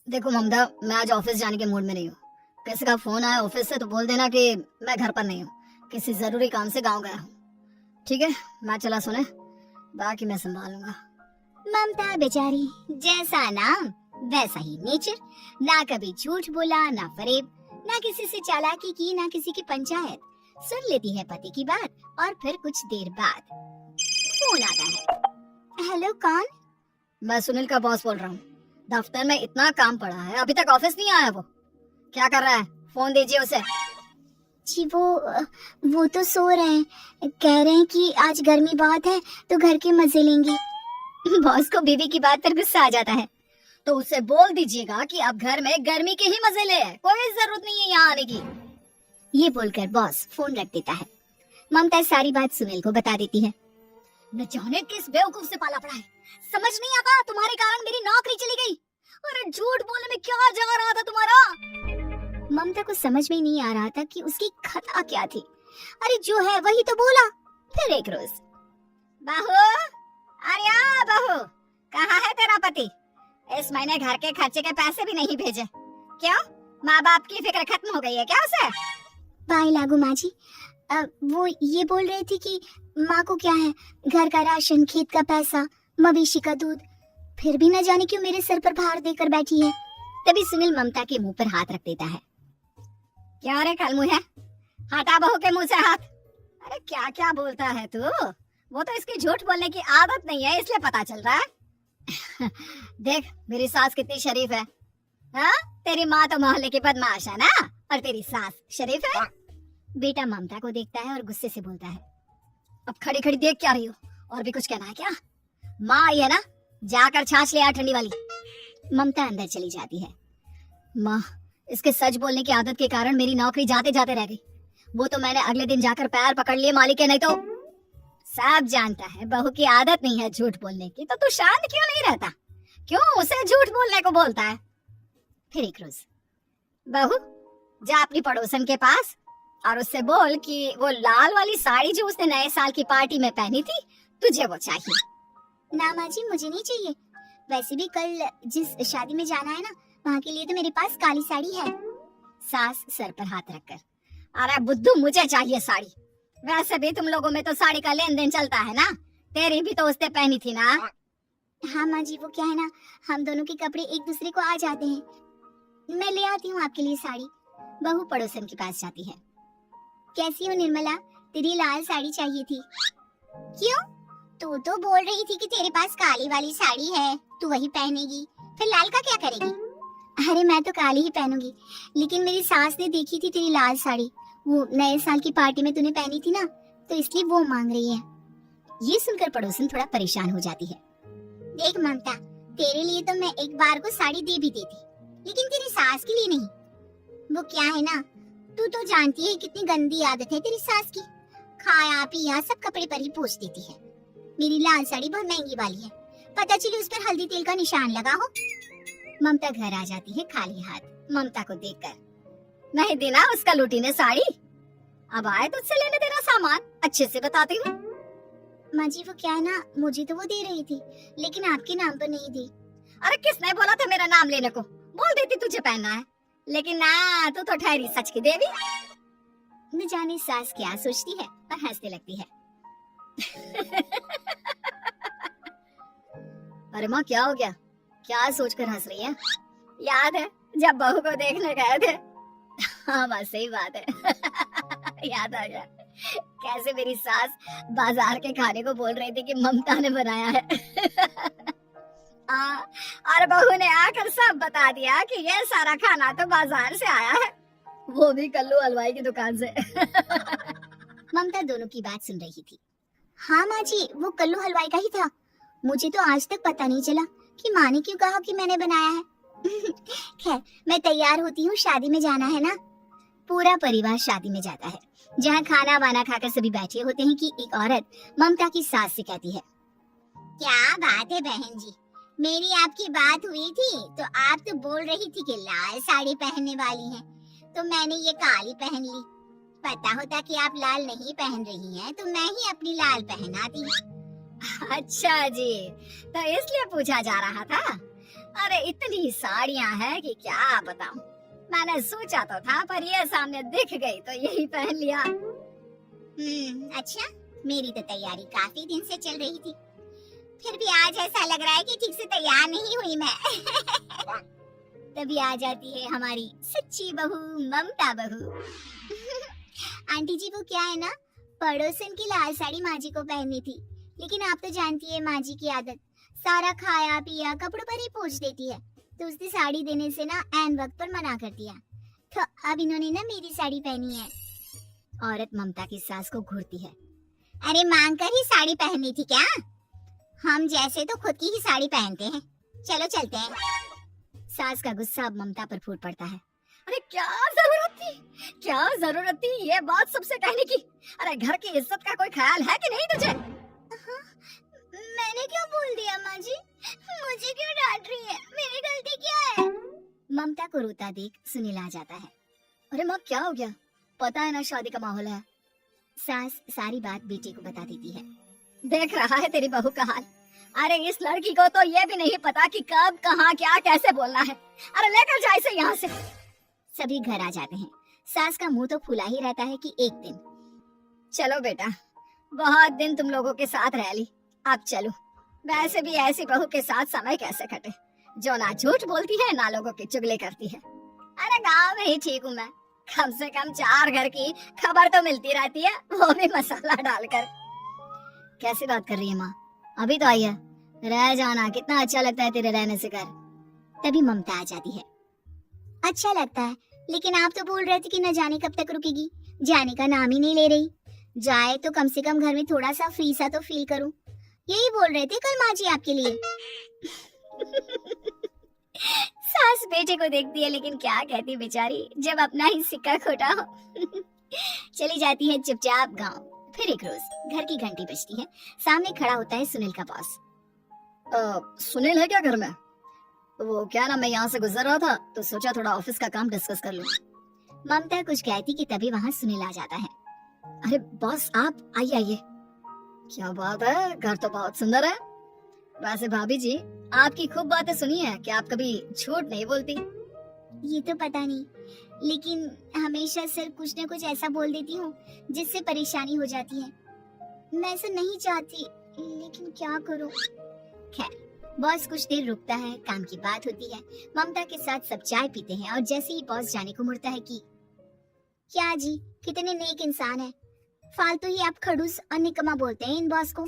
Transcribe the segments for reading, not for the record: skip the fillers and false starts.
देखो ममता, मैं आज ऑफिस जाने के मूड में नहीं हूँ। किसी का फोन आया ऑफिस से तो बोल देना कि मैं घर पर नहीं हूँ, किसी जरूरी काम से गांव गया हूँ। ठीक है, मैं चला सुने, बाकी मैं संभालूंगा। ममता बेचारी, जैसा नाम वैसा ही नेचर। ना कभी झूठ बोला, ना फरेब, ना किसी से चालाकी की, ना किसी की पंचायत। सुन लेती है पति की बात और फिर कुछ देर बाद फोन आता है। हेलो, कौन? मैं सुनील का बॉस बोल रहा हूँ। दफ्तर में इतना काम पड़ा है, अभी तक ऑफिस नहीं आया। वो क्या कर रहा है? फोन दीजिए उसे। जी वो तो सो रहे हैं। कह रहे हैं कि आज गर्मी बहुत है तो घर के मजे लेंगे। बॉस को बीवी की बात पर गुस्सा आ जाता है। तो उसे बोल दीजिएगा कि अब घर में गर्मी के ही मजे ले, कोई जरूरत नहीं है यहाँ आने की। ये बोलकर बॉस फोन रख देता है। ममता सारी बात सुनील को बता देती है। न जाने किस बेवकूफ से पाला पड़ा है, समझ नहीं आता। तुम्हारे कारण मेरी नौकरी चली गई। अरे झूठ बोलने में क्या जा रहा था तुम्हारा? ममता को समझ में नहीं आ रहा था कि उसकी खता क्या थी। अरे जो है वही तो बोला। फिर एक रोज, बहू, अरे बहू, कहाँ है तेरा पति? इस महीने घर के खर्चे के पैसे भी नहीं भेजे। क्यों, माँ बाप की फिक्र खत्म हो गई है क्या उसे? बाई लागू माँ जी, वो ये बोल रही थी कि माँ को क्या है, घर का राशन, खेत का पैसा, मवेशी का दूध, फिर भी न जाने क्यों मेरे सर पर भार देकर बैठी है। तभी सुनील ममता के मुंह पर हाथ रख देता है। क्या रे कलमुह है, हटा बहू के मुंह से हाथ। अरे क्या क्या बोलता है तू? वो तो इसकी झूठ बोलने की आदत नहीं है, इसलिए पता चल रहा है। देख मेरी सास कितनी शरीफ है। हाँ, तेरी माँ तो मोहल्ले की बदमाश है ना, और तेरी सास शरीफ है। बेटा ममता को देखता है और गुस्से से बोलता है। अब खड़ी खड़ी देख क्या रही हो? और भी कुछ कहना है क्या? माँ आई है ना, जाकर छाछ ले आ ठंडी वाली। ममता अंदर चली जाती है। माँ, इसके सच बोलने की आदत के कारण मेरी नौकरी जाते जाते रह गई। वो तो मैंने अगले दिन जाकर पैर पकड़ लिए मालिक के, नहीं तो। सब जानता है बहू की आदत नहीं है झूठ बोलने की, तो तू शांत क्यों नहीं रहता? क्यों उसे झूठ बोलने को बोलता है? फिर एक रोज, बहू, जा अपनी पड़ोसन के पास और उससे बोल कि वो लाल वाली साड़ी जो उसने नए साल की पार्टी में पहनी थी, तुझे वो चाहिए। ना माँ जी, मुझे नहीं चाहिए। वैसे भी कल जिस शादी में जाना है ना, वहाँ के लिए तो मेरे पास काली साड़ी है। सास सर पर हाथ रखकर, अरे बुद्धू, मुझे चाहिए साड़ी। वैसे भी तुम लोगों में तो साड़ी का लेन देन चलता है ना, तेरी भी तो उसने पहनी थी ना। हाँ माँ जी, वो क्या है ना, हम दोनों के कपड़े एक दूसरे को आ जाते हैं। मैं ले आती हूँ आपके लिए साड़ी। बहू पड़ोसन के पास जाती है। कैसी हो निर्मला, तेरी लाल साड़ी चाहिए थी। क्यों? तू तो बोल रही थी कि तेरे पास काली वाली साड़ी है, तू वही पहनेगी, फिर लाल का क्या करेगी? अरे मैं तो काली ही पहनूंगी, लेकिन मेरी सास ने देखी थी तेरी लाल साड़ी, वो नए साल की पार्टी में तूने पहनी थी ना, तो इसलिए वो मांग रही है। ये सुनकर पड़ोसन थोड़ा परेशान हो जाती है। देख ममता, तेरे लिए तो मैं एक बार को साड़ी दे भी देती, लेकिन तेरी सास के लिए नहीं। वो क्या है ना, तू तो जानती है कितनी गंदी आदत है तेरी सास की। खाया पिया सब कपड़े पर ही पोंछ देती है। मेरी लाल साड़ी बहुत महंगी वाली है, पता चले उस पर हल्दी तेल का निशान लगा हो। ममता घर आ जाती है खाली हाथ। ममता को देखकर, नहीं देना उसका लूटी ने साड़ी। अब आए तुझसे लेने देना सामान, अच्छे से बताती हूँ। माँ जी, वो क्या है ना, मुझे तो वो दे रही थी, लेकिन आपके नाम पर नहीं दी। अरे किसने बोला था मेरा नाम लेने को? बोल देती तुझे पहनना है, लेकिन ना, तू तो ठहरी सच की देवी। न जाने सास क्या सोचती है और हंसने लगती है। अरे माँ, क्या हो गया? क्या सोचकर हंस रही है? याद है जब बहू को देखने गए थे? हाँ बस सही बात है। याद आ गया कैसे मेरी सास बाजार के खाने को बोल रही थी कि ममता ने बनाया है। और बहू ने आकर सब बता दिया कि ये सारा खाना तो बाजार से आया है, वो भी कल्लू हलवाई की दुकान से। ममता दोनों की बात सुन रही थी। हाँ माँ जी, वो कल्लू हलवाई का ही था। मुझे तो आज तक पता नहीं चला कि माँ ने क्यों कहा कि मैंने बनाया है। खैर, मैं तैयार होती हूँ, शादी में जाना है ना। पूरा परिवार शादी में जाता है, जहाँ खाना वाना खाकर सभी बैठे होते हैं कि एक औरत ममता की सास से कहती है, क्या बात है बहन जी, मेरी आपकी बात हुई थी तो आप तो बोल रही थी कि लाल साड़ी पहनने वाली हैं, तो मैंने ये काली पहन ली। पता होता कि आप लाल नहीं पहन रही हैं तो मैं ही अपनी लाल पहनाती। अच्छा जी, तो इसलिए पूछा जा रहा था। अरे इतनी साड़ियां हैं कि क्या बताऊं। मैंने सोचा तो था पर ये सामने दिख गई तो यही पहन लिया। अच्छा, मेरी तो तैयारी काफी दिन से चल रही थी, फिर भी आज ऐसा लग रहा है कि ठीक से तैयार नहीं हुई मैं। तभी आ जाती है हमारी सच्ची बहू ममता बहू। आंटी जी वो क्या है ना, पड़ोसन की लाल साड़ी माँ जी को पहननी थी, लेकिन आप तो जानती है माँ जी की आदत, सारा खाया पिया कपड़ों पर ही पोंछ देती है, तो उसने साड़ी देने से ना ऐन वक्त पर मना कर दिया, तो अब इन्होंने ना मेरी साड़ी पहनी है। औरत ममता की सास को घूरती है। अरे मांग कर ही साड़ी पहननी थी क्या? हम जैसे तो खुद की ही साड़ी पहनते हैं, चलो चलते हैं। सास का गुस्सा अब ममता पर फूट पड़ता है। अरे क्या जरूरत थी ये बात सबसे कहने की। अरे घर की इज्जत का कोई ख्याल है कि नहीं तुझे? मैंने क्या बोल दिया माँ जी? मुझे क्यों डांट रही है? मेरी गलती क्या है? ममता को रोता देख सुनील आ जाता है। अरे माँ क्या हो गया? पता है ना शादी का माहौल है। सास सारी बात बेटे को बता देती है। देख रहा है तेरी बहू का हाल। अरे इस लड़की को तो ये भी नहीं पता कि कब कहाँ क्या कैसे बोलना है। अरे लेकर जा इसे यहाँ से। सभी घर आ जाते हैं। सास का मुंह तो फुला ही रहता है कि एक दिन। चलो बेटा, बहुत दिन तुम लोगों के साथ रह ली, अब चलो। वैसे भी ऐसी बहू के साथ समय कैसे कटे जो ना झूठ बोलती है ना लोगों की चुगली करती है। अरे गाँव में ही ठीक हूँ मैं, कम से कम 4 घर की खबर तो मिलती रहती है, वो भी मसाला डालकर। कैसी बात कर रही है माँ? अभी तो आई है, रह जाना, कितना अच्छा लगता है तेरे रहने से घर। तभी ममता आ जाती है। अच्छा लगता है, लेकिन आप तो बोल रहे थे कि न जाने कब तक रुकेगी, जाने का नाम ही नहीं ले रही। जाए तो कम से कम घर में थोड़ा सा फ्री सा तो फील करूं, यही बोल रहे थे कल माँ जी आपके लिए। सास बेटे को देखती है लेकिन क्या कहती बेचारी, जब अपना ही सिक्का खोटा हो। चली जाती है चुपचाप गांव। फिर एक रोज घर की घंटी बजती है, सामने खड़ा होता है सुनील का बॉस। सुनील है क्या घर में? वो क्या ना, मैं यहाँ से गुजर रहा था तो सोचा थोड़ा ऑफिस का काम डिस्कस कर लूं। ममता कुछ कहती कि तभी वहाँ सुनील आ जाता है। अरे बॉस आप आइए आइए। क्या बात है, घर तो बहुत सुंदर है। वैसे भाभी जी आपकी खूब बातें सुनी है कि आप कभी झूठ नहीं बोलती। ये तो पता नहीं, लेकिन हमेशा सर कुछ न कुछ ऐसा बोल देती हूँ जिससे परेशानी हो जाती है। मैं ऐसा नहीं चाहती, लेकिन क्या करूँ। खैर बॉस कुछ देर रुकता है, काम की बात होती है। ममता के साथ सब चाय पीते हैं और जैसे ही बॉस जाने को मुड़ता है कि क्या जी कितने नेक इंसान है, फालतू ही आप खड़ूस और निकम्मा बोलते हैं इन बॉस को।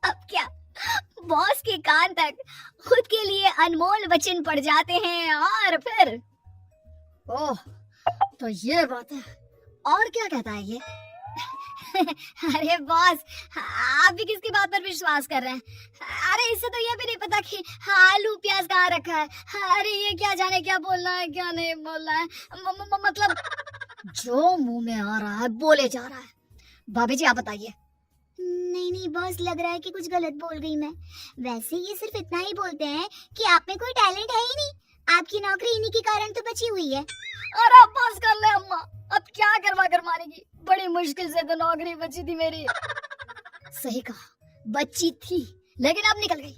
अब क्या, बॉस के कान तक खुद के लिए अनमोल वचन पड़ जाते हैं और फिर ओह तो ये बात है। और क्या कहता है ये? अरे बॉस आप भी किसकी बात पर विश्वास कर रहे हैं? अरे इससे तो ये भी नहीं पता कि आलू प्याज कहाँ रखा है। अरे ये क्या जाने क्या बोलना है क्या नहीं बोलना है। मतलब जो मुंह में आ रहा है बोले जा रहा है। भाभी जी आप बताइए। नहीं नहीं बॉस, लग रहा है कि कुछ गलत बोल गई मैं। वैसे ये सिर्फ इतना ही बोलते हैं कि आप में कोई टैलेंट है ही नहीं, आपकी नौकरी इन्हीं के कारण तो बची हुई है। अरे बस कर ले अम्मा, अब क्या करवा कर मानेगी, बड़ी मुश्किल से तो नौकरी बची थी मेरी। सही कहा, बची थी लेकिन अब निकल गई।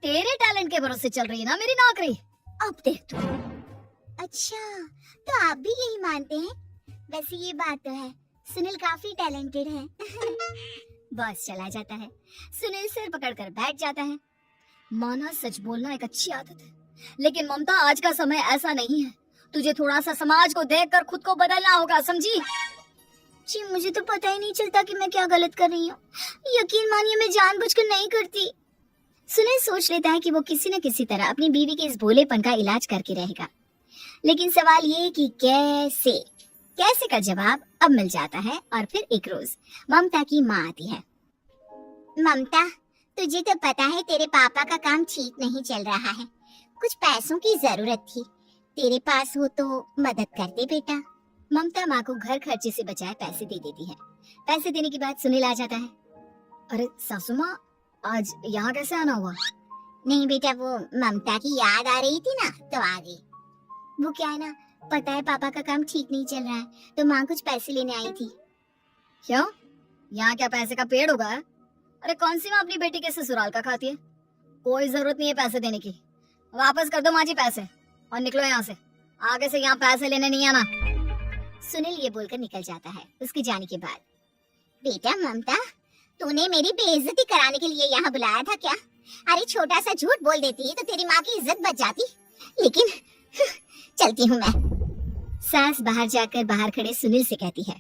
तेरे टैलेंट के भरोसे चल रही है ना मेरी नौकरी, अब देख तू। अच्छा तो आप भी यही मानते हैं? वैसे ये बात तो है, सुनील काफी टैलेंटेड है। बॉस चला जाता है, सुनील सिर पकड़कर बैठ जाता है। माना सच बोलना एक अच्छी आदत है, लेकिन ममता आज का समय ऐसा नहीं है। तुझे थोड़ा सा समाज को देखकर खुद को बदलना होगा, समझी? जी मुझे तो पता ही नहीं चलता कि मैं क्या गलत कर रही हूँ। यकीन मानिए मैं जानबूझकर नहीं करती। सुनील सोच लेता है कि वो किसी न किसी तरह अपनी बीवी के इस भोलेपन का इलाज करके रहेगा, लेकिन सवाल ये कि कैसे कैसे का जवाब अब मिल जाता है। और फिर एक रोज ममता की माँ आती है। ममता तुझे तो पता है तेरे पापा का काम ठीक नहीं चल रहा है, कुछ पैसों की जरूरत थी, तेरे पास हो तो मदद कर दे बेटा। ममता माँ को घर खर्चे से बचाए पैसे दे देती है। पैसे देने के बाद सुनील आ जाता है। अरे सासू माँ आज यहाँ कैसे आना हुआ? नहीं बेटा, वो ममता की याद आ रही थी ना तो आ गई। वो क्या है ना, पता है पापा का काम ठीक नहीं चल रहा है तो माँ कुछ पैसे लेने आई थी। क्यों, यहाँ क्या पैसे का पेड़ होगा? अरे कौन सी माँ अपनी बेटी के ससुराल का खाती है? कोई जरूरत नहीं है पैसे देने की। वापस कर दो माँ जी पैसे और निकलो यहाँ से। आगे से यहाँ पैसे लेने नहीं आना। सुनील ये बोलकर निकल जाता है। उसके जाने के बाद, बेटा ममता, तूने मेरी बेइज्जती कराने के लिए यहाँ बुलाया था क्या? अरे छोटा सा झूठ बोल देती तो तेरी माँ की इज्जत बच जाती। लेकिन चलती हूँ मैं। सास बाहर जाकर बाहर खड़े सुनील से कहती है,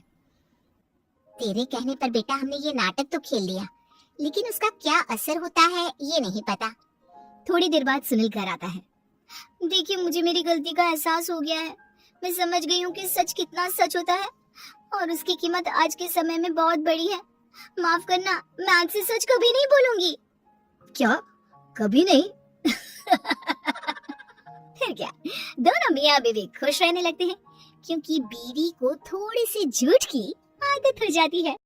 तेरे कहने पर बेटा हमने ये नाटक तो खेल लिया, लेकिन उसका क्या असर होता है ये नहीं पता। थोड़ी देर बाद सुनील घर आता है। देखिए, मुझे मेरी गलती का एहसास हो गया है। मैं समझ गई हूँ कि सच कितना सच होता है और उसकी कीमत आज के समय में बहुत बड़ी है। माफ करना, मैं आज से सच कभी नहीं बोलूंगी। क्या? कभी नहीं? फिर क्या, दोनों मियाँ बीवी खुश रहने लगते हैं, क्योंकि बीवी को थोड़ी सी झूठ की आदत हो जाती है।